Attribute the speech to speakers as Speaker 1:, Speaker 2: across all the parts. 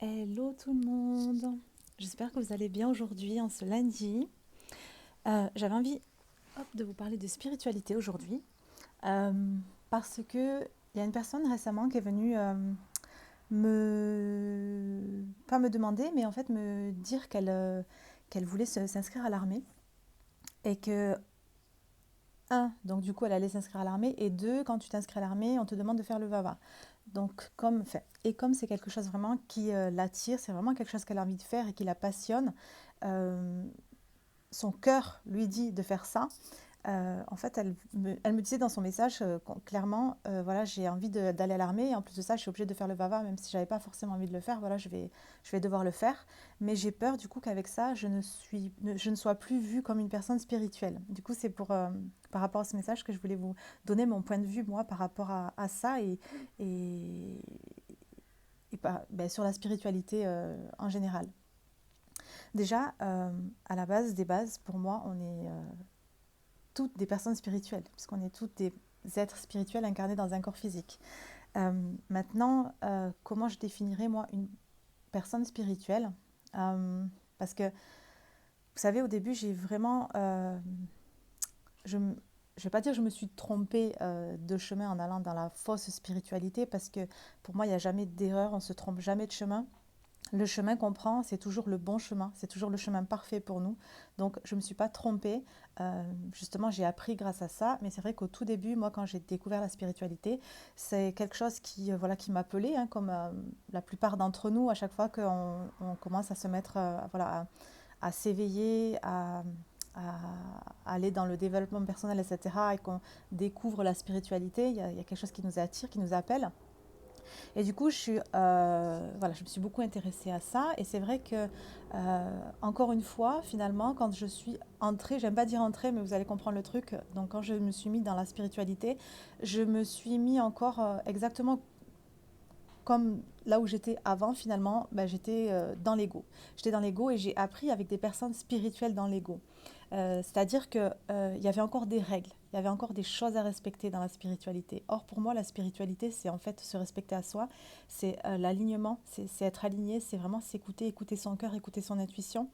Speaker 1: Hello tout le monde, j'espère que vous allez bien aujourd'hui en ce lundi. J'avais envie de vous parler de spiritualité aujourd'hui euh, parce que il y a une personne récemment qui est venue pas me demander mais en fait me dire qu'elle voulait s'inscrire à l'armée et que donc du coup elle allait s'inscrire à l'armée et deux, quand tu t'inscris à l'armée on te demande de faire le VAVA. Donc comme c'est quelque chose vraiment qui l'attire, c'est vraiment quelque chose qu'elle a envie de faire et qui la passionne. euh, Son cœur lui dit de faire ça. En fait, elle me disait dans son message clairement, voilà, j'ai envie d'aller à l'armée et en plus de ça, je suis obligée de faire le VAVA, même si j'avais pas forcément envie de le faire. Voilà, je vais devoir le faire. Mais j'ai peur du coup qu'avec ça, je ne sois plus vue comme une personne spirituelle. Du coup, c'est par rapport à ce message que je voulais vous donner mon point de vue, moi, par rapport à ça et, sur la spiritualité en général. Déjà, à la base des bases, pour moi, on est toutes des personnes spirituelles, puisqu'on est toutes des êtres spirituels incarnés dans un corps physique. Maintenant, comment je définirais, moi, une personne spirituelle? Parce que, vous savez, au début, j'ai vraiment... je ne vais pas dire que je me suis trompée de chemin en allant dans la fausse spiritualité, parce que pour moi, il n'y a jamais d'erreur, on ne se trompe jamais de chemin. Le chemin qu'on prend, c'est toujours le bon chemin, c'est toujours le chemin parfait pour nous. Donc, je ne me suis pas trompée. Justement, j'ai appris grâce à ça. Mais c'est vrai qu'au tout début, moi, quand j'ai découvert la spiritualité, c'est quelque chose voilà, qui m'appelait, hein, comme la plupart d'entre nous, à chaque fois qu'on commence à se mettre voilà, à s'éveiller, à aller dans le développement personnel, etc., et qu'on découvre la spiritualité, il y a quelque chose qui nous attire, qui nous appelle. Et du coup, voilà, je me suis beaucoup intéressée à ça. Et c'est vrai que, encore une fois, finalement, quand je suis entrée, j'aime pas dire entrée, mais vous allez comprendre le truc. Donc, quand je me suis mis dans la spiritualité, je me suis mis encore exactement comme là où j'étais avant, finalement, ben, j'étais dans l'ego. J'étais dans l'ego et j'ai appris avec des personnes spirituelles dans l'ego. C'est-à-dire qu'il y avait encore des règles, il y avait encore des choses à respecter dans la spiritualité. Or, pour moi, la spiritualité, c'est en fait se respecter à soi, c'est l'alignement, c'est être aligné, c'est vraiment s'écouter, écouter son cœur, écouter son intuition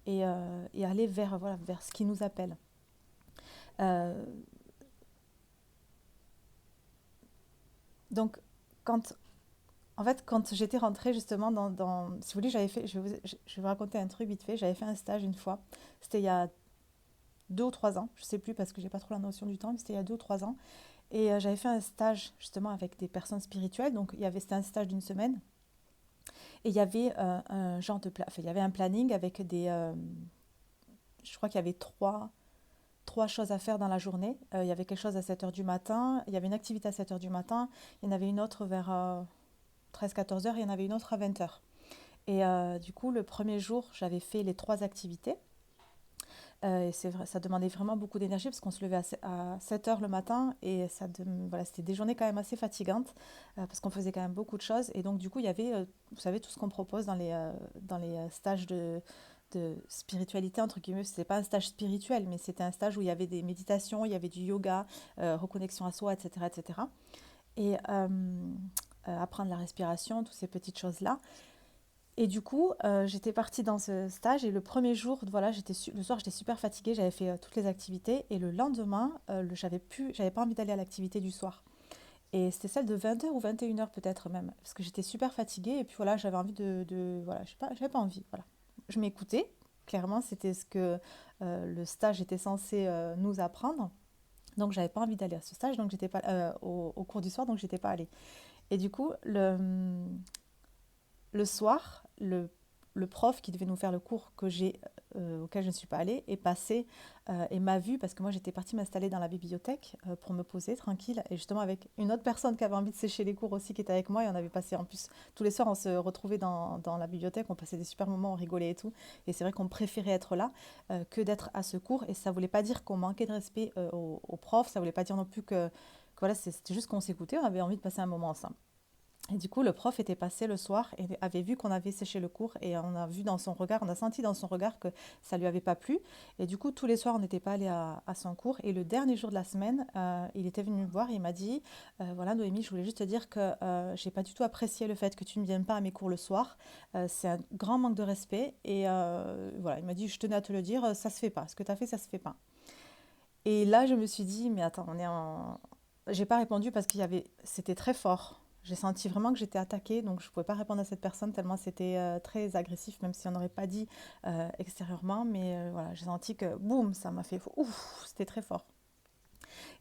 Speaker 1: et aller vers, voilà, vers ce qui nous appelle. Euh, donc, quand, En fait, quand j'étais rentrée justement si vous voulez, je vais vous raconter un truc vite fait. J'avais fait un stage une fois. C'était il y a 2 ou 3 ans. Je ne sais plus parce que j'ai pas trop la notion du temps, mais c'était il y a 2 ou 3 ans. Et j'avais fait un stage justement avec des personnes spirituelles. Donc c'était un stage d'une semaine. Et il y avait un genre enfin, il y avait un planning avec je crois qu'il y avait trois choses à faire dans la journée. Il y avait quelque chose à 7 heures du matin. Il y avait une activité à 7 heures du matin. Il y en avait une autre vers 13 14 heures. Il y en avait une autre à 20 heures. Et du coup, le premier jour, j'avais fait les 3 activités. Et c'est vrai, ça demandait vraiment beaucoup d'énergie parce qu'on se levait à 7 heures le matin et voilà, c'était des journées quand même assez fatigantes parce qu'on faisait quand même beaucoup de choses. Et donc, du coup, il y avait, vous savez, tout ce qu'on propose dans les stages de spiritualité, entre guillemets. C'était pas un stage spirituel, mais c'était un stage où il y avait des méditations, il y avait du yoga, reconnexion à soi, etc. etc. Et apprendre la respiration, toutes ces petites choses-là. Et du coup, j'étais partie dans ce stage et le premier jour, voilà, le soir, j'étais super fatiguée, j'avais fait toutes les activités et le lendemain, j'avais pas envie d'aller à l'activité du soir. Et c'était celle de 20 heures ou 21 heures peut-être même, parce que j'étais super fatiguée et puis voilà, j'avais envie voilà, j'avais pas envie, voilà. Je m'écoutais, clairement, c'était ce que le stage était censé nous apprendre. Donc j'avais pas envie d'aller à ce stage, donc j'étais pas au cours du soir, donc j'étais pas allée. Et du coup, le soir, le prof qui devait nous faire le cours auquel je ne suis pas allée est passé et m'a vu parce que moi j'étais partie m'installer dans la bibliothèque pour me poser tranquille et justement avec une autre personne qui avait envie de sécher les cours aussi qui était avec moi et on avait passé en plus tous les soirs on se retrouvait dans la bibliothèque, on passait des super moments, on rigolait et tout et c'est vrai qu'on préférait être là que d'être à ce cours et ça voulait pas dire qu'on manquait de respect au prof, ça voulait pas dire non plus que voilà, c'était juste qu'on s'écoutait, on avait envie de passer un moment ensemble. Et du coup, le prof était passé le soir et avait vu qu'on avait séché le cours et on a vu dans son regard, on a senti dans son regard que ça lui avait pas plu. Et du coup, tous les soirs, on n'était pas allé à son cours. Et le dernier jour de la semaine, il était venu me voir et il m'a dit, voilà Noémie, je voulais juste te dire que j'ai pas du tout apprécié le fait que tu ne viennes pas à mes cours le soir. C'est un grand manque de respect. Et voilà, il m'a dit, je tenais à te le dire, ça se fait pas. Ce que tu as fait, ça se fait pas. Et là, je me suis dit, mais attends, on est en... J'ai pas répondu parce qu'il y avait... C'était très fort. J'ai senti vraiment que j'étais attaquée, donc je pouvais pas répondre à cette personne tellement c'était très agressif, même si on n'aurait pas dit extérieurement. Mais voilà, j'ai senti que, boum, ça m'a fait... Ouf, c'était très fort.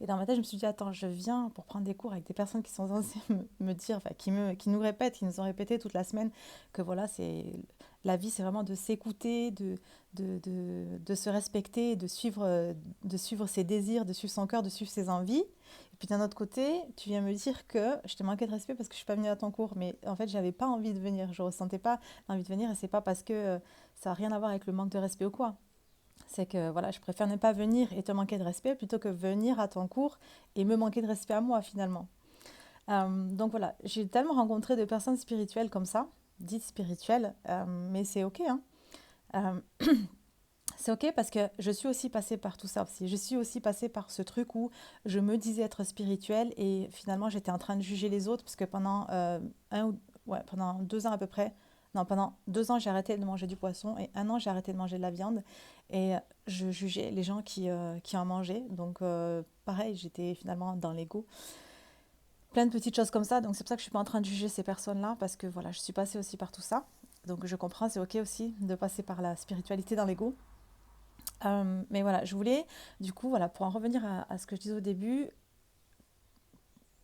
Speaker 1: Et dans ma tête, je me suis dit, attends, je viens pour prendre des cours avec des personnes qui sont censées me dire, enfin, qui nous répètent, qui nous ont répété toute la semaine que voilà, c'est la vie, c'est vraiment de s'écouter, de se respecter, de suivre ses désirs, de suivre son cœur, de suivre ses envies. Et puis d'un autre côté, tu viens me dire que je t'ai manqué de respect parce que je suis pas venue à ton cours, mais en fait, j'avais pas envie de venir, je ressentais pas l'envie de venir et c'est pas parce que ça a rien à voir avec le manque de respect ou quoi. C'est que voilà, je préfère ne pas venir et te manquer de respect plutôt que venir à ton cours et me manquer de respect à moi finalement. Donc voilà, j'ai tellement rencontré de personnes spirituelles comme ça, dites spirituelles, mais c'est ok. Hein. Euh, c'est ok parce que je suis aussi passée par tout ça aussi. Je suis aussi passée par ce truc où je me disais être spirituelle et finalement j'étais en train de juger les autres parce que pendant, pendant 2 ans à peu près, non, pendant 2 ans j'ai arrêté de manger du poisson et 1 an j'ai arrêté de manger de la viande et je jugeais les gens qui en mangeaient. Donc pareil, j'étais finalement dans l'ego. Plein de petites choses comme ça, donc c'est pour ça que je suis pas en train de juger ces personnes-là parce que voilà, je suis passée aussi par tout ça. Donc je comprends, c'est ok aussi de passer par la spiritualité dans l'ego. Mais voilà, je voulais, du coup, voilà, pour en revenir à ce que je disais au début,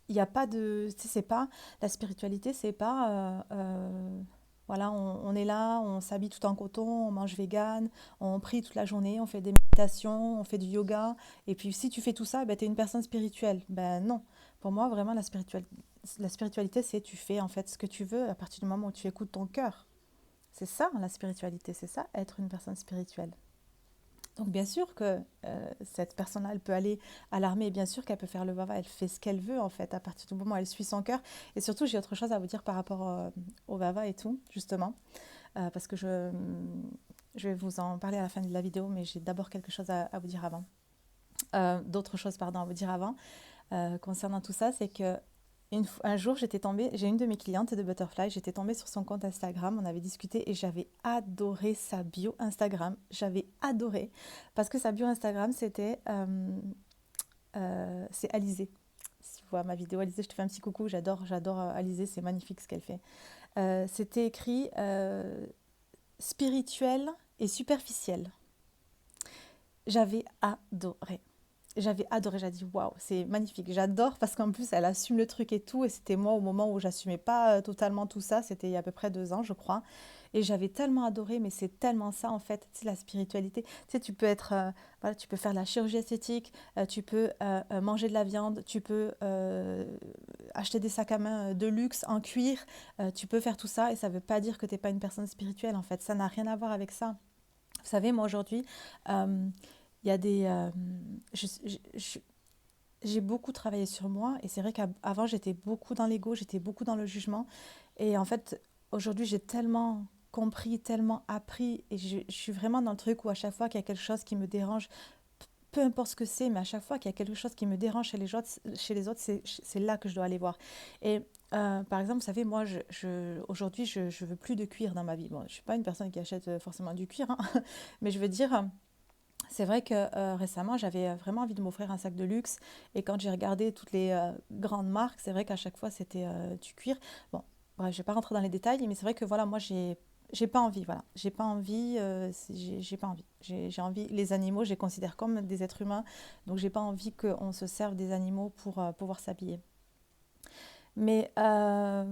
Speaker 1: il n'y a pas de, tu sais, c'est pas, la spiritualité, c'est pas, voilà, on est là, on s'habille tout en coton, on mange vegan, on prie toute la journée, on fait des méditations, on fait du yoga, et puis si tu fais tout ça, ben, tu es une personne spirituelle. Ben non, pour moi, vraiment, la spiritualité, c'est tu fais en fait ce que tu veux à partir du moment où tu écoutes ton cœur. C'est ça, la spiritualité, c'est ça, être une personne spirituelle. Donc bien sûr que cette personne-là, elle peut aller à l'armée, bien sûr qu'elle peut faire le Vava, elle fait ce qu'elle veut en fait, à partir du moment où elle suit son cœur. Et surtout, j'ai autre chose à vous dire par rapport au Vava et tout, justement, parce que je vais vous en parler à la fin de la vidéo, mais j'ai d'abord quelque chose à vous dire avant. D'autres choses, pardon, à vous dire avant, concernant tout ça, c'est que un jour, j'étais tombée, j'ai une de mes clientes de Butterfly, j'étais tombée sur son compte Instagram, on avait discuté et j'avais adoré sa bio Instagram. J'avais adoré parce que sa bio Instagram, c'est Alizé. Si tu vois ma vidéo Alizé, je te fais un petit coucou, j'adore Alizé, c'est magnifique ce qu'elle fait. C'était écrit spirituel et superficiel. J'avais adoré. J'avais adoré, j'ai dit waouh, c'est magnifique. J'adore parce qu'en plus elle assume le truc et tout. Et c'était moi au moment où j'assumais pas totalement tout ça. C'était il y a à peu près 2 ans, je crois. Et j'avais tellement adoré, mais c'est tellement ça en fait, c'est la spiritualité. Tu sais, tu peux être, voilà, tu peux faire de la chirurgie esthétique, tu peux manger de la viande, tu peux acheter des sacs à main de luxe en cuir, tu peux faire tout ça et ça veut pas dire que tu n'es pas une personne spirituelle en fait. Ça n'a rien à voir avec ça. Vous savez, moi aujourd'hui, euh, il y a des, j'ai beaucoup travaillé sur moi et c'est vrai qu'avant j'étais beaucoup dans l'ego, j'étais beaucoup dans le jugement et en fait aujourd'hui j'ai tellement compris, tellement appris et je suis vraiment dans le truc où à chaque fois qu'il y a quelque chose qui me dérange, peu importe ce que c'est, mais à chaque fois qu'il y a quelque chose qui me dérange chez les autres, c'est là que je dois aller voir. Et par exemple, vous savez, moi, aujourd'hui, je veux plus de cuir dans ma vie. Bon, je suis pas une personne qui achète forcément du cuir, hein, mais je veux dire, c'est vrai que récemment, j'avais vraiment envie de m'offrir un sac de luxe. Et quand j'ai regardé toutes les grandes marques, c'est vrai qu'à chaque fois, c'était du cuir. Bon, bref, je ne vais pas rentrer dans les détails, mais c'est vrai que voilà, moi, j'ai pas envie. Voilà, j'ai pas envie. J'ai pas envie. J'ai envie. Les animaux, je les considère comme des êtres humains. Donc, j'ai pas envie qu'on se serve des animaux pour pouvoir s'habiller. Mais je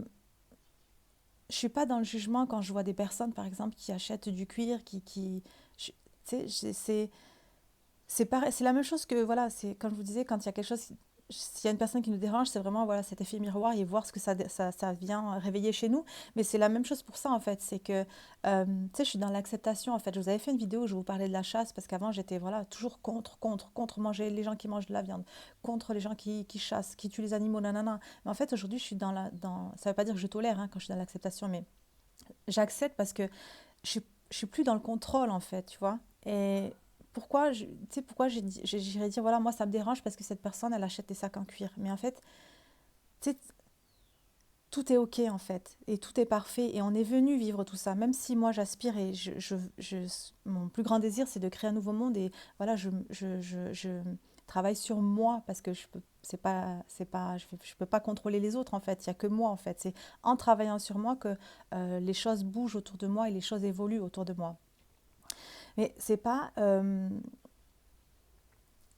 Speaker 1: suis pas dans le jugement quand je vois des personnes, par exemple, qui achètent du cuir, tu sais, c'est pareil, c'est la même chose que, voilà, c'est comme je vous disais, quand il y a quelque chose s'il y a une personne qui nous dérange, c'est vraiment voilà, cet effet miroir et voir ce que ça vient réveiller chez nous. Mais c'est la même chose pour ça, en fait. C'est que, tu sais, je suis dans l'acceptation, en fait. Je vous avais fait une vidéo où je vous parlais de la chasse, parce qu'avant, j'étais voilà, toujours contre manger les gens qui mangent de la viande, contre les gens qui chassent, qui tuent les animaux, nanana. Mais en fait, aujourd'hui, je suis ça ne veut pas dire que je tolère hein, quand je suis dans l'acceptation, mais j'accepte parce que je suis plus dans le contrôle, en fait, tu vois. Et tu sais, pourquoi j'irais dire, voilà, moi, ça me dérange parce que cette personne, elle achète des sacs en cuir. Mais en fait, tu sais, tout est OK, en fait. Et tout est parfait. Et on est venu vivre tout ça. Même si moi, j'aspire et mon plus grand désir, c'est de créer un nouveau monde. Et voilà, je travaille sur moi parce que je peux pas contrôler les autres, en fait. Il y a que moi, en fait. C'est en travaillant sur moi que les choses bougent autour de moi et les choses évoluent autour de moi. Mais c'est pas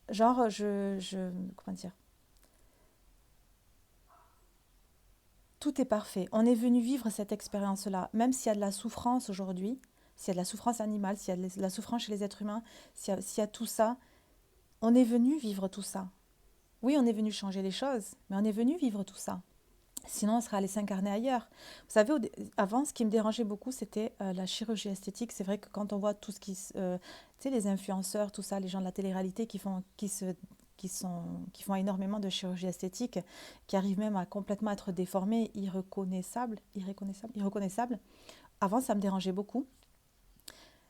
Speaker 1: genre comment dire, tout est parfait. On est venu vivre cette expérience-là, même s'il y a de la souffrance aujourd'hui, s'il y a de la souffrance animale, s'il y a de la souffrance chez les êtres humains, s'il y a tout ça, on est venu vivre tout ça. Oui, on est venu changer les choses, mais on est venu vivre tout ça. Sinon, on serait allé s'incarner ailleurs. Vous savez, avant, ce qui me dérangeait beaucoup, c'était la chirurgie esthétique. C'est vrai que quand on voit tout ce tu sais, les influenceurs, tout ça, les gens de la télé-réalité qui font énormément de chirurgie esthétique, qui arrivent même à complètement être déformés, irreconnaissables. Avant, ça me dérangeait beaucoup.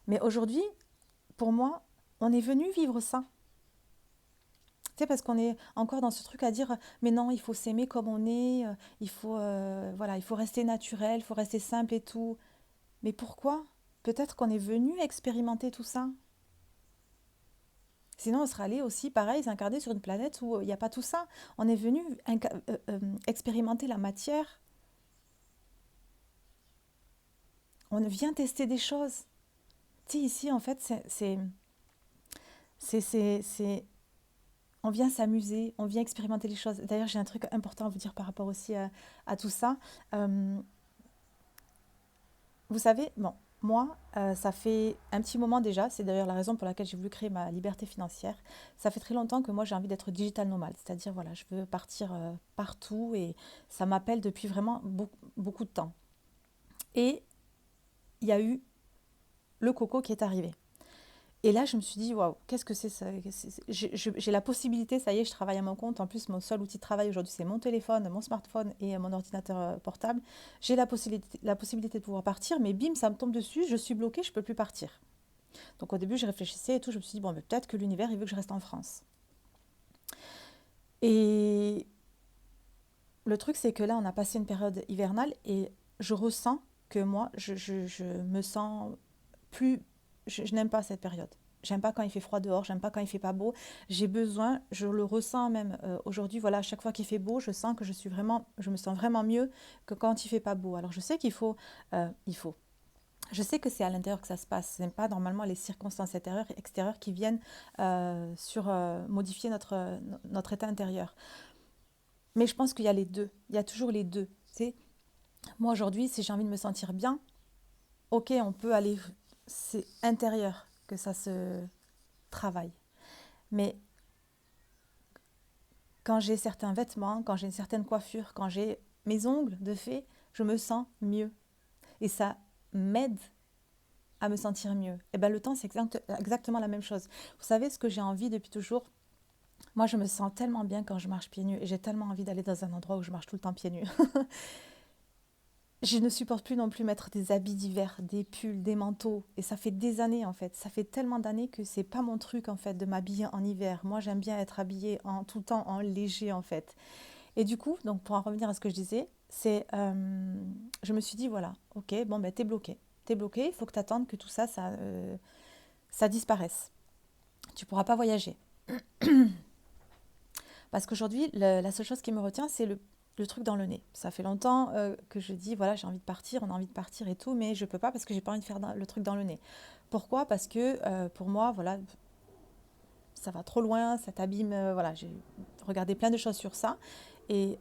Speaker 1: Mais aujourd'hui, pour moi, on est venu vivre ça. Tu sais, parce qu'on est encore dans ce truc à dire, mais non, il faut s'aimer comme on est, voilà, il faut rester naturel, il faut rester simple et tout. Mais pourquoi? Peut-être qu'on est venu expérimenter tout ça. Sinon, on serait allé aussi, pareil, s'incarner sur une planète où il n'y a pas tout ça. On est venu expérimenter la matière. On vient tester des choses. Tu sais, ici, en fait, c'est on vient s'amuser, on vient expérimenter les choses. D'ailleurs, j'ai un truc important à vous dire par rapport aussi à tout ça. Euh, Vous savez, bon, moi, ça fait un petit moment déjà, c'est d'ailleurs la raison pour laquelle j'ai voulu créer ma liberté financière. Ça fait très longtemps que moi j'ai envie d'être digital nomade, c'est-à-dire voilà, je veux partir partout et ça m'appelle depuis vraiment beaucoup, beaucoup de temps. Et il y a eu le coco qui est arrivé. Et là, je me suis dit, waouh, qu'est-ce que c'est ça? J'ai la possibilité, ça y est, je travaille à mon compte. En plus, mon seul outil de travail aujourd'hui, c'est mon téléphone, mon smartphone et mon ordinateur portable. J'ai la possibilité de pouvoir partir, mais bim, ça me tombe dessus, je suis bloquée, je ne peux plus partir. Donc au début, je réfléchissais et tout, je me suis dit, bon, mais peut-être que l'univers, il veut que je reste en France. Et le truc, c'est que là, on a passé une période hivernale et je ressens que moi, je me sens plus... Je n'aime pas cette période. J'aime pas quand il fait froid dehors, j'aime pas quand il fait pas beau. J'ai besoin, je le ressens même aujourd'hui, voilà, à chaque fois qu'il fait beau, je sens que je me sens vraiment mieux que quand il fait pas beau. Alors je sais je sais que c'est à l'intérieur que ça se passe. Ce n'est pas normalement les circonstances extérieures qui viennent modifier notre état intérieur. Mais je pense qu'il y a les deux. Il y a toujours les deux. Tu sais, moi aujourd'hui, si j'ai envie de me sentir bien, ok, on peut aller. C'est intérieur que ça se travaille. Mais quand j'ai certains vêtements, quand j'ai une certaine coiffure, quand j'ai mes ongles de fée, je me sens mieux. Et ça m'aide à me sentir mieux. Et bien le temps, c'est exactement la même chose. Vous savez ce que j'ai envie depuis toujours? Moi, je me sens tellement bien quand je marche pieds nus et j'ai tellement envie d'aller dans un endroit où je marche tout le temps pieds nus. Je ne supporte plus non plus mettre des habits d'hiver, des pulls, des manteaux. Et ça fait des années en fait. Ça fait tellement d'années que c'est pas mon truc en fait de m'habiller en hiver. Moi j'aime bien être habillée en tout le temps en léger en fait. Et du coup, donc pour en revenir à ce que je disais, je me suis dit voilà, ok, bon ben t'es bloqué. T'es bloqué, il faut que t'attendes que tout ça, ça disparaisse. Tu pourras pas voyager. Parce qu'aujourd'hui, la seule chose qui me retient, c'est le truc dans le nez. Ça fait longtemps que je dis, voilà, j'ai envie de partir, on a envie de partir et tout, mais je peux pas parce que j'ai pas envie de faire le truc dans le nez. Pourquoi? Parce que pour moi, voilà, ça va trop loin, ça t'abîme. Voilà, j'ai regardé plein de choses sur ça. Et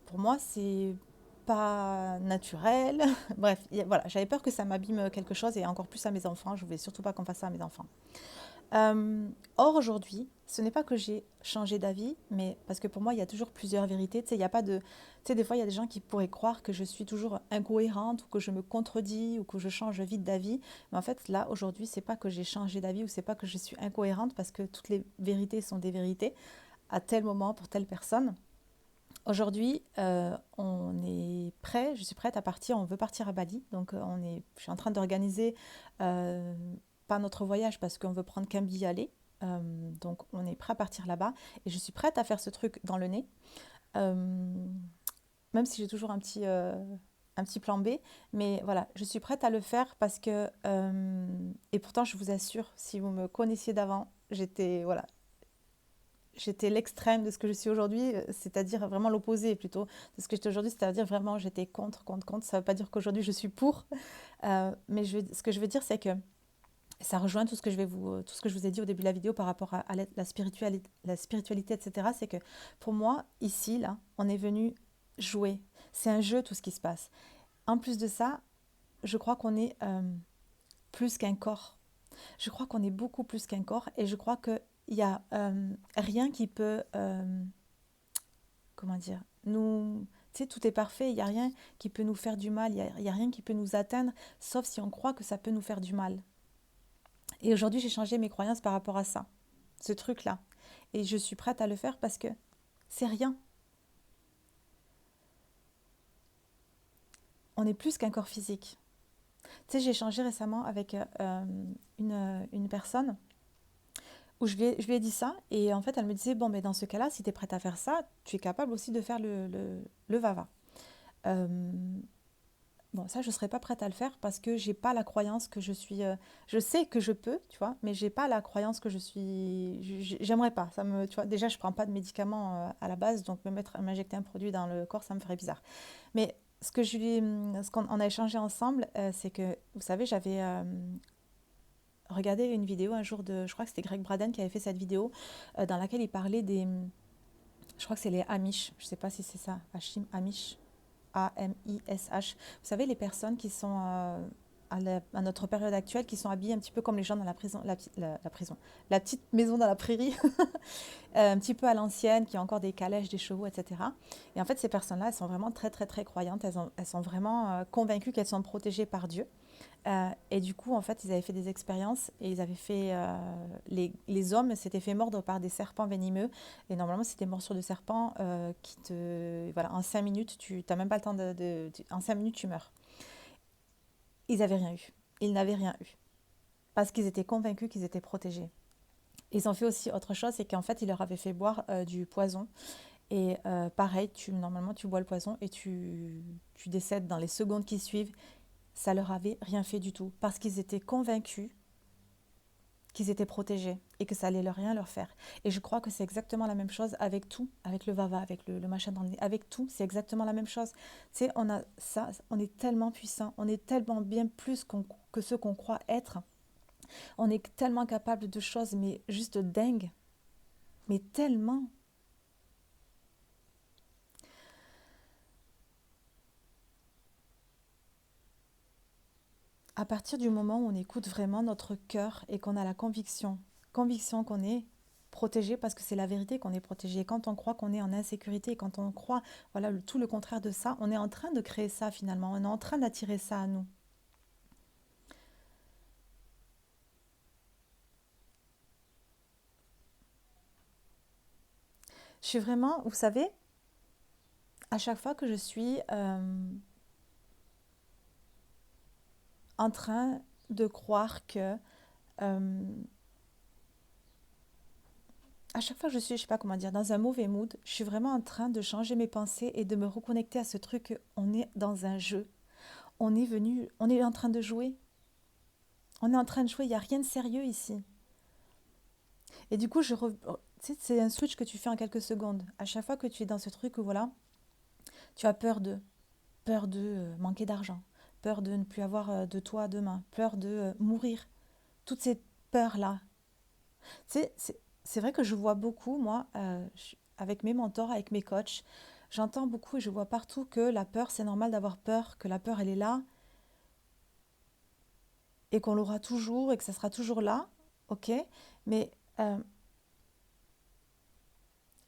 Speaker 1: pour moi, c'est pas naturel. Bref, voilà, j'avais peur que ça m'abîme quelque chose et encore plus à mes enfants. Je voulais surtout pas qu'on fasse ça à mes enfants. Or, aujourd'hui, ce n'est pas que j'ai changé d'avis, mais parce que pour moi, il y a toujours plusieurs vérités. Tu sais, il y a pas de... Tu sais, des fois, il y a des gens qui pourraient croire que je suis toujours incohérente ou que je me contredis ou que je change vite d'avis. Mais en fait, là, aujourd'hui, c'est pas que j'ai changé d'avis ou c'est pas que je suis incohérente parce que toutes les vérités sont des vérités à tel moment pour telle personne. Aujourd'hui, on est prêt, je suis prête à partir, on veut partir à Bali. Donc, je suis en train d'organiser, euh, pas notre voyage parce qu'on veut prendre qu'un billet aller. Donc, on est prêt à partir là-bas. Et je suis prête à faire ce truc dans le nez, euh, même si j'ai toujours un petit plan B. Mais voilà, je suis prête à le faire parce que, et pourtant, je vous assure, si vous me connaissiez d'avant, voilà, j'étais l'extrême de ce que je suis aujourd'hui, c'est-à-dire vraiment l'opposé plutôt de ce que j'étais aujourd'hui, c'est-à-dire vraiment j'étais contre. Ça ne veut pas dire qu'aujourd'hui je suis pour, mais ce que je veux dire, c'est que ça rejoint tout ce que je vous ai dit au début de la vidéo par rapport à la spiritualité, etc. C'est que pour moi, ici, là, on est venu jouer. C'est un jeu tout ce qui se passe. En plus de ça, je crois qu'on est plus qu'un corps. Je crois qu'on est beaucoup plus qu'un corps et je crois qu'il n'y a rien qui peut, comment dire, nous... Tu sais, tout est parfait, il n'y a rien qui peut nous faire du mal, il y a rien qui peut nous atteindre, sauf si on croit que ça peut nous faire du mal. Et aujourd'hui, j'ai changé mes croyances par rapport à ça, ce truc-là. Et je suis prête à le faire parce que c'est rien. On est plus qu'un corps physique. Tu sais, j'ai échangé récemment avec une personne où je lui ai dit ça, et en fait, elle me disait, bon, mais dans ce cas-là, si tu es prête à faire ça, tu es capable aussi de faire le va-va. Euh, bon, ça, je ne serais pas prête à le faire parce que j'ai pas la croyance que je suis... je sais que je peux, tu vois, mais j'ai pas la croyance que je suis... J'aimerais pas. Tu vois, déjà, je prends pas de médicaments à la base, donc m'injecter un produit dans le corps, ça me ferait bizarre. Mais ce qu'on on a échangé ensemble, c'est que, vous savez, j'avais regardé une vidéo un jour je crois que c'était Greg Braden qui avait fait cette vidéo dans laquelle il parlait je crois que c'est les Amish, je sais pas si c'est ça, Amish, Amish. Vous savez, les personnes qui sont à notre période actuelle, qui sont habillées un petit peu comme les gens dans la prison, la prison, la petite maison dans la prairie, un petit peu à l'ancienne, qui ont encore des calèches, des chevaux, etc. Et en fait, ces personnes-là, elles sont vraiment très, très, très croyantes. Elles sont vraiment convaincues qu'elles sont protégées par Dieu. Et du coup, en fait, ils avaient fait des expériences et ils avaient fait. Les hommes s'étaient fait mordre par des serpents venimeux. Et normalement, c'est des morsures de serpents qui te. Voilà, en 5 minutes, tu n'as même pas le temps en 5 minutes, tu meurs. Ils n'avaient rien eu. Ils n'avaient rien eu. Parce qu'ils étaient convaincus qu'ils étaient protégés. Ils ont fait aussi autre chose, c'est qu'en fait, ils leur avaient fait boire du poison. Et pareil, normalement, tu bois le poison et tu décèdes dans les secondes qui suivent. Ça leur avait rien fait du tout. Parce qu'ils étaient convaincus qu'ils étaient protégés et que ça allait rien leur faire. Et je crois que c'est exactement la même chose avec tout, avec le vava, avec le machin dans le nez, avec tout, c'est exactement la même chose. Tu sais, on a ça, on est tellement puissant, on est tellement bien plus que ce qu'on croit être. On est tellement capable de choses, mais juste dingues, mais tellement. À partir du moment où on écoute vraiment notre cœur et qu'on a la conviction qu'on est protégé parce que c'est la vérité qu'on est protégé. Et quand on croit qu'on est en insécurité, et quand on croit voilà tout le contraire de ça, on est en train de créer ça finalement, on est en train d'attirer ça à nous. Je suis vraiment, vous savez, à chaque fois que je suis en train de croire que euh, à chaque fois que je suis, je sais pas comment dire, dans un mauvais mood, je suis vraiment en train de changer mes pensées et de me reconnecter à ce truc qu'on est dans un jeu. On est en train de jouer. On est en train de jouer, il n'y a rien de sérieux ici. Et du coup, tu sais, c'est un switch que tu fais en quelques secondes. À chaque fois que tu es dans ce truc où voilà, tu as peur de manquer d'argent, peur de ne plus avoir de toi demain, peur de mourir. Toutes ces peurs-là. Tu sais, c'est vrai que je vois beaucoup, moi, avec mes mentors, avec mes coachs, j'entends beaucoup et je vois partout que la peur, c'est normal d'avoir peur, que la peur, elle est là et qu'on l'aura toujours et que ça sera toujours là, ok? Mais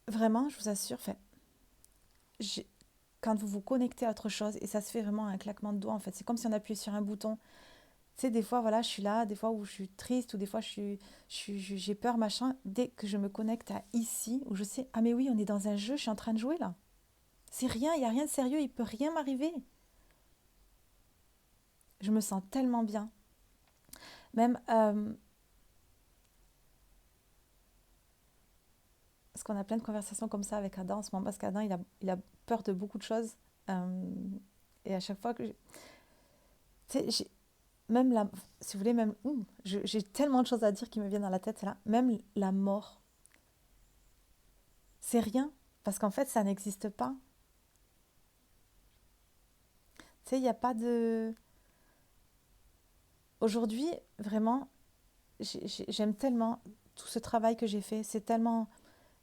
Speaker 1: vraiment, je vous assure, j'ai- quand vous vous connectez à autre chose, et ça se fait vraiment à un claquement de doigts, en fait, c'est comme si on appuyait sur un bouton. Tu sais, des fois, voilà, je suis là, des fois où je suis triste, ou des fois j'ai peur, machin. Dès que je me connecte à ici, où je sais, ah mais oui, on est dans un jeu, je suis en train de jouer là. C'est rien, il n'y a rien de sérieux, il peut rien m'arriver. Je me sens tellement bien. Même, parce qu'on a plein de conversations comme ça avec Adam en ce moment, parce qu'Adam, il a peur de beaucoup de choses. Euh, et à chaque fois que... Tu sais, même la... Si vous voulez, même... j'ai tellement de choses à dire qui me viennent dans la tête, c'est là. Même la mort, c'est rien. Parce qu'en fait, ça n'existe pas. Tu sais, il n'y a pas de... Aujourd'hui, vraiment, j'aime tellement tout ce travail que j'ai fait. C'est tellement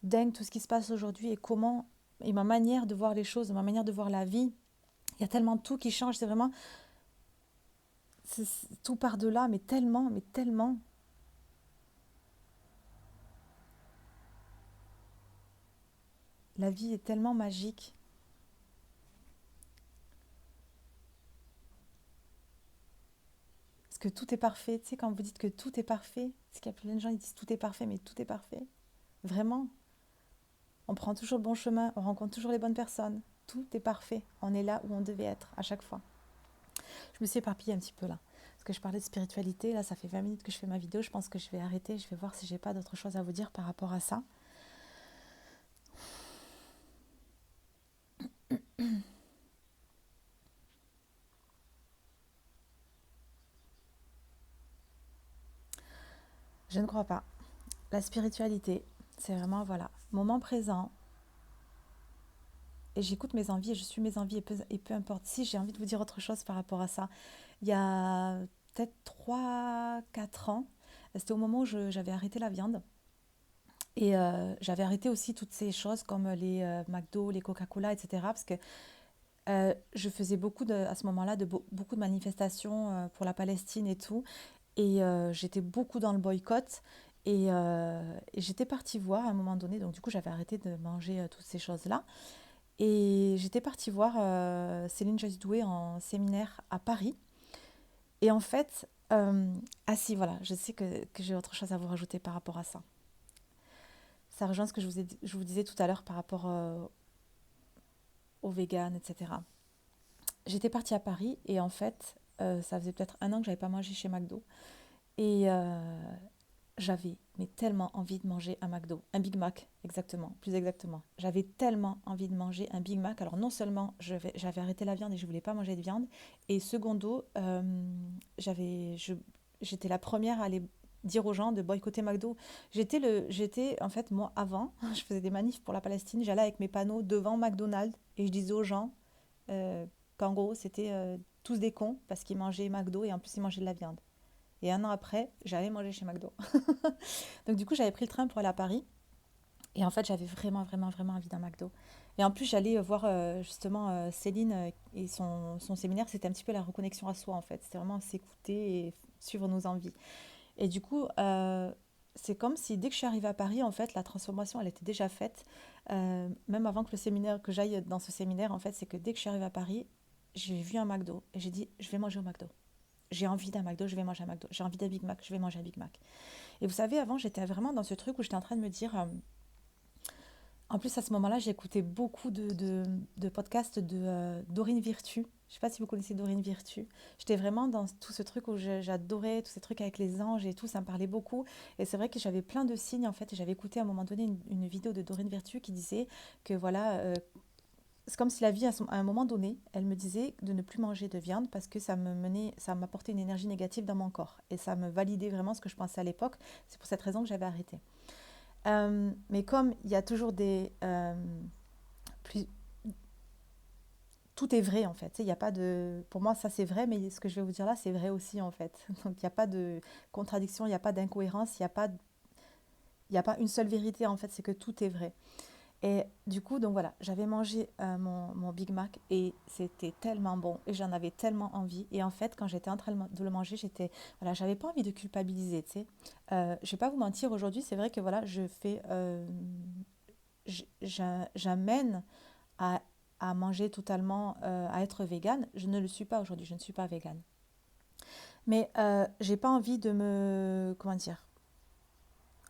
Speaker 1: dingue tout ce qui se passe aujourd'hui et comment... Et ma manière de voir les choses, ma manière de voir la vie. Il y a tellement de tout qui change. C'est vraiment... tout par-delà, mais tellement, mais tellement. La vie est tellement magique. Parce que tout est parfait. Tu sais, quand vous dites que tout est parfait, parce qu'il y a plein de gens qui disent tout est parfait, mais tout est parfait. Vraiment. On prend toujours le bon chemin, on rencontre toujours les bonnes personnes. Tout est parfait. On est là où on devait être à chaque fois. Je me suis éparpillée un petit peu là. Parce que je parlais de spiritualité. Là, ça fait 20 minutes que je fais ma vidéo. Je pense que je vais arrêter. Je vais voir si j'ai pas d'autre chose à vous dire par rapport à ça. Je ne crois pas. La spiritualité, c'est vraiment, voilà, moment présent. Et j'écoute mes envies et je suis mes envies. Et peu importe si j'ai envie de vous dire autre chose par rapport à ça. Il y a peut-être 3 4 ans, c'était au moment où j'avais arrêté la viande. Et j'avais arrêté aussi toutes ces choses comme les McDo, les Coca-Cola, etc. Parce que je faisais à ce moment-là beaucoup de manifestations pour la Palestine et tout. Et j'étais beaucoup dans le boycott. Et j'étais partie voir à un moment donné. Donc du coup, j'avais arrêté de manger toutes ces choses-là. Et j'étais partie voir Céline Joyce-Doué en séminaire à Paris. Et en fait, ah si, voilà, je sais que j'ai autre chose à vous rajouter par rapport à ça. Ça rejoint ce que je vous disais tout à l'heure par rapport aux véganes, etc. J'étais partie à Paris et en fait, ça faisait peut-être un an que j'avais pas mangé chez McDo. Et j'avais mais tellement envie de manger un McDo, un Big Mac exactement, plus exactement. J'avais tellement envie de manger un Big Mac. Alors non seulement j'avais arrêté la viande et je voulais pas manger de viande, et secondo, j'avais, je, j'étais la première à aller dire aux gens de boycotter McDo. J'étais en fait moi avant, je faisais des manifs pour la Palestine, j'allais avec mes panneaux devant McDonald's et je disais aux gens qu'en gros c'était tous des cons parce qu'ils mangeaient McDo et en plus ils mangeaient de la viande. Et un an après, j'allais manger chez McDo. Donc du coup, j'avais pris le train pour aller à Paris. Et en fait, j'avais vraiment, vraiment, vraiment envie d'un McDo. Et en plus, j'allais voir justement Céline et son séminaire, c'était un petit peu la reconnexion à soi en fait. C'était vraiment s'écouter et suivre nos envies. Et du coup, c'est comme si dès que je suis arrivée à Paris, en fait, la transformation, elle était déjà faite. Même avant que que j'aille dans ce séminaire, en fait, c'est que dès que je suis arrivée à Paris, j'ai vu un McDo et j'ai dit, je vais manger au McDo. J'ai envie d'un McDo, je vais manger un McDo. J'ai envie d'un Big Mac, je vais manger un Big Mac. Et vous savez, avant, j'étais vraiment dans ce truc où j'étais en train de me dire. En plus, à ce moment-là, j'écoutais beaucoup de podcasts de Dorine Virtue. Je ne sais pas si vous connaissez Dorine Virtue. J'étais vraiment dans tout ce truc où j'adorais tous ces trucs avec les anges et tout, ça me parlait beaucoup. Et c'est vrai que j'avais plein de signes en fait. Et j'avais écouté à un moment donné une vidéo de Dorine Virtue qui disait que voilà, c'est comme si la vie, à un moment donné, elle me disait de ne plus manger de viande parce que ça m'apportait une énergie négative dans mon corps. Et ça me validait vraiment ce que je pensais à l'époque. C'est pour cette raison que j'avais arrêté. Mais comme il y a toujours plus, tout est vrai en fait. Il y a pas de, pour moi, ça c'est vrai, mais ce que je vais vous dire là, c'est vrai aussi en fait. Donc il n'y a pas de contradiction, il n'y a pas d'incohérence, il n'y a pas une seule vérité en fait, c'est que tout est vrai. Et du coup, donc voilà, j'avais mangé mon Big Mac et c'était tellement bon et j'en avais tellement envie. Et en fait, quand j'étais en train de le manger, voilà, j'avais pas envie de culpabiliser, tu sais. Je vais pas vous mentir, aujourd'hui, c'est vrai que voilà, j'amène à, à manger totalement, à être végane. Je ne le suis pas aujourd'hui, je ne suis pas végane. Mais j'ai pas envie de me, comment dire,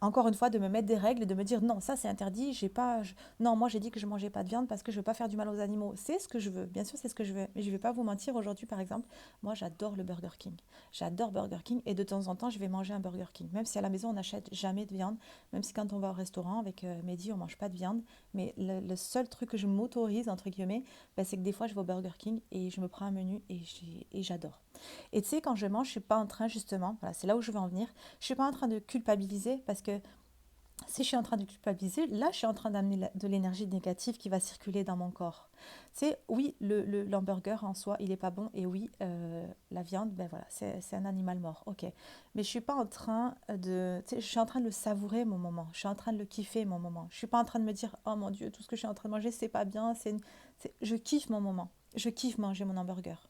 Speaker 1: encore une fois, de me mettre des règles et de me dire non, ça c'est interdit, j'ai pas, non, moi j'ai dit que je mangeais pas de viande parce que je veux pas faire du mal aux animaux. C'est ce que je veux, bien sûr, c'est ce que je veux, mais je vais pas vous mentir aujourd'hui, par exemple, moi j'adore le Burger King. J'adore Burger King et de temps en temps, je vais manger un Burger King. Même si à la maison on n'achète jamais de viande, même si quand on va au restaurant avec Mehdi, on mange pas de viande, mais le seul truc que je m'autorise, entre guillemets, ben, c'est que des fois je vais au Burger King et je me prends un menu et j'adore. Et tu sais, quand je mange, je suis pas en train justement, voilà, c'est là où je veux en venir, je suis pas en train de culpabiliser parce que si je suis en train de culpabiliser, là, je suis en train d'amener de l'énergie négative qui va circuler dans mon corps. Tu sais, oui, l'hamburger en soi, il n'est pas bon. Et oui, la viande, ben voilà, c'est un animal mort. Ok. Mais je suis pas en train de... Tu sais, je suis en train de le savourer, mon moment. Je suis en train de le kiffer, mon moment. Je suis pas en train de me dire, oh mon Dieu, tout ce que je suis en train de manger, c'est pas bien. Je kiffe mon moment. Je kiffe manger mon hamburger.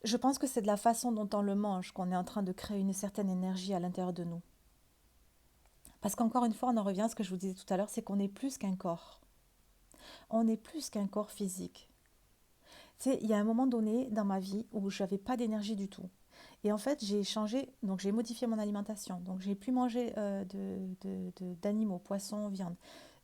Speaker 1: Je pense que c'est de la façon dont on le mange qu'on est en train de créer une certaine énergie à l'intérieur de nous. Parce qu'encore une fois, on en revient à ce que je vous disais tout à l'heure, c'est qu'on est plus qu'un corps. On est plus qu'un corps physique. Tu sais, il y a un moment donné dans ma vie où je n'avais pas d'énergie du tout. Et en fait, j'ai changé, donc j'ai modifié mon alimentation. Donc j'ai pu manger d'animaux, poissons, viande.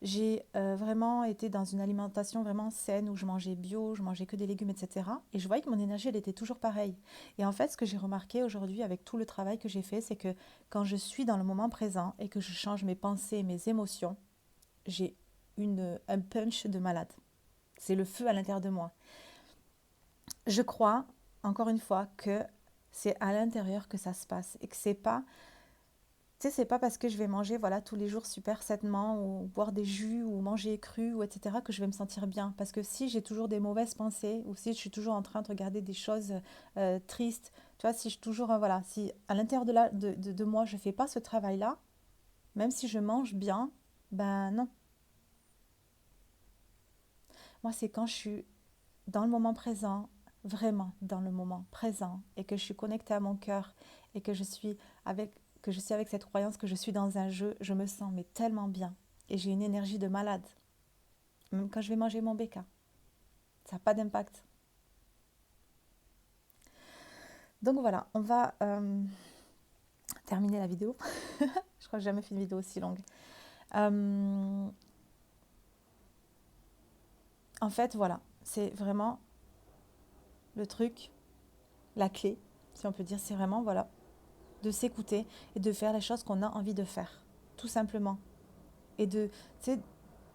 Speaker 1: J'ai vraiment été dans une alimentation vraiment saine où je mangeais bio, je mangeais que des légumes, etc. Et je voyais que mon énergie, elle était toujours pareille. Et en fait, ce que j'ai remarqué aujourd'hui avec tout le travail que j'ai fait, c'est que quand je suis dans le moment présent et que je change mes pensées, mes émotions, j'ai un punch de malade. C'est le feu à l'intérieur de moi. Je crois, encore une fois, que c'est à l'intérieur que ça se passe et que c'est pas, tu sais, c'est pas parce que je vais manger voilà tous les jours super sainement ou boire des jus ou manger cru ou etc. que je vais me sentir bien. Parce que si j'ai toujours des mauvaises pensées ou si je suis toujours en train de regarder des choses tristes, tu vois, si je suis toujours voilà, si à l'intérieur de moi je fais pas ce travail-là, même si je mange bien, ben non. Moi, c'est quand je suis dans le moment présent, vraiment dans le moment présent, et que je suis connectée à mon cœur, et que je suis avec cette croyance que je suis dans un jeu, je me sens mais tellement bien. Et j'ai une énergie de malade. Même quand je vais manger mon BK, ça n'a pas d'impact. Donc voilà, on va terminer la vidéo. Je crois que j'ai jamais fait une vidéo aussi longue. Euh, En fait, voilà, c'est vraiment le truc, la clé, si on peut dire, c'est vraiment, voilà, de s'écouter et de faire les choses qu'on a envie de faire, tout simplement. Et de, tu sais,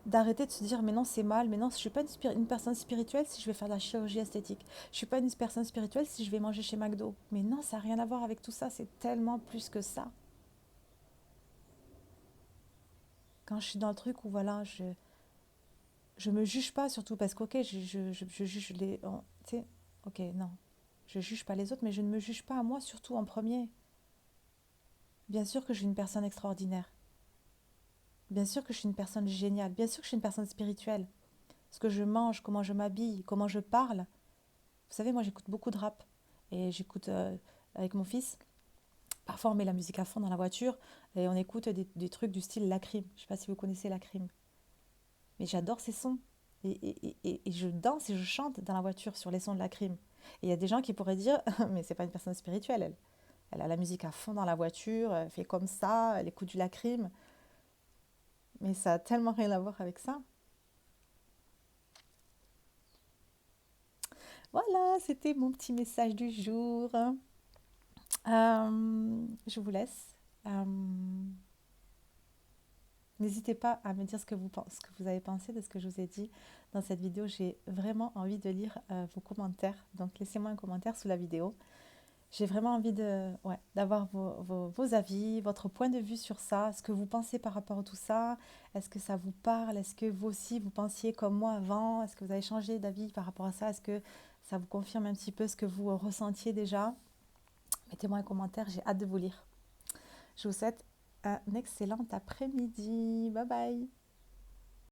Speaker 1: d'arrêter de se dire mais non c'est mal, mais non je ne suis pas une personne spirituelle si je vais faire de la chirurgie esthétique, je ne suis pas une personne spirituelle si je vais manger chez McDo. Mais non, ça n'a rien à voir avec tout ça, c'est tellement plus que ça. Quand je suis dans le truc où voilà, je me juge pas surtout parce qu'ok, je juge les... Tu sais, ok, non, je juge pas les autres, mais je ne me juge pas à moi surtout en premier. Bien sûr que je suis une personne extraordinaire. Bien sûr que je suis une personne géniale. Bien sûr que je suis une personne spirituelle. Ce que je mange, comment je m'habille, comment je parle. Vous savez, moi j'écoute beaucoup de rap. Et j'écoute avec mon fils. Parfois on met la musique à fond dans la voiture et on écoute des trucs du style Lacrim. Je ne sais pas si vous connaissez Lacrim. Mais j'adore ces sons. Et je danse et je chante dans la voiture sur les sons de Lacrim. Et il y a des gens qui pourraient dire, mais c'est pas une personne spirituelle, elle. Elle a la musique à fond dans la voiture, elle fait comme ça, elle écoute du Lacrim. Mais ça a tellement rien à voir avec ça. Voilà, c'était mon petit message du jour. Je vous laisse. Euh, N'hésitez pas à me dire ce que vous avez pensé de ce que je vous ai dit dans cette vidéo. J'ai vraiment envie de lire vos commentaires. Donc laissez-moi un commentaire sous la vidéo. J'ai vraiment envie d'avoir vos avis, votre point de vue sur ça, ce que vous pensez par rapport à tout ça. Est-ce que ça vous parle? Est-ce que vous aussi vous pensiez comme moi avant? Est-ce que vous avez changé d'avis par rapport à ça? Est-ce que ça vous confirme un petit peu ce que vous ressentiez déjà? Mettez-moi un commentaire, j'ai hâte de vous lire. Je vous souhaite un excellent après-midi. Bye bye.